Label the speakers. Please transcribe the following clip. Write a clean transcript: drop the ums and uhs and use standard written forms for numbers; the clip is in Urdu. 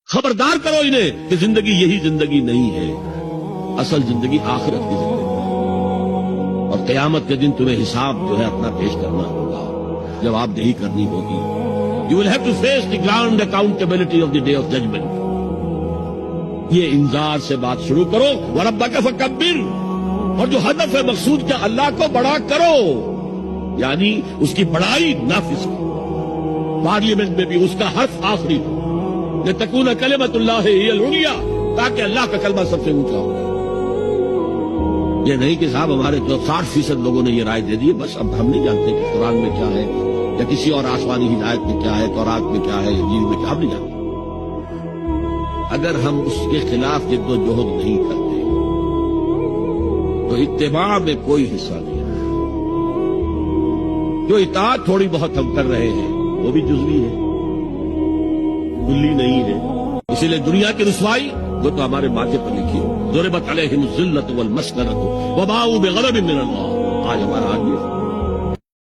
Speaker 1: خبردار کرو انہیں کہ زندگی یہی زندگی نہیں ہے، اصل زندگی آخرت کی زندگی ہے، اور قیامت کے دن تمہیں حساب جو ہے اپنا پیش کرنا ہوگا، جواب دہی کرنی ہوگی. You will have to face the ground accountability of the day of judgment. یہ انذار سے بات شروع کرو. وَرَبَّكَ فَكَبِّرْ، اور جو ہدف ہے مقصود کیا، اللہ کو بڑا کرو، یعنی اس کی بڑائی نافذ کرو. پارلیمنٹ میں بھی اس کا حرف آخری ہو، لِتَكُونَ كَلِمَةُ اللَّهِ هِيَ الْعُلْيَا، تاکہ اللہ کا کلمہ سب سے اونچا ہو. یہ نہیں کہ صاحب ہمارے 60% لوگوں نے یہ رائے دے دی، بس اب ہم نہیں جانتے کہ قرآن میں کیا ہے یا کسی اور آسمانی ہدایت میں کیا ہے، تورات میں کیا ہے، انجیل میں کیا، ہم نہیں جانتے. اگر ہم اس کے خلاف جد و جہد نہیں کرتے تو اتباع میں کوئی حصہ نہیں ہے. جو اطاعت تھوڑی بہت ہم کر رہے ہیں وہ بھی جزوی ہے، کلی نہیں ہے. اسی لیے دنیا کی رسوائی وہ تو ہمارے ماتھے پر لکھی ہو، ضربت علیہم الذلۃ والمسکنۃ وباؤوا بغضب من اللہ. آج ہمارا حال یہ ہے.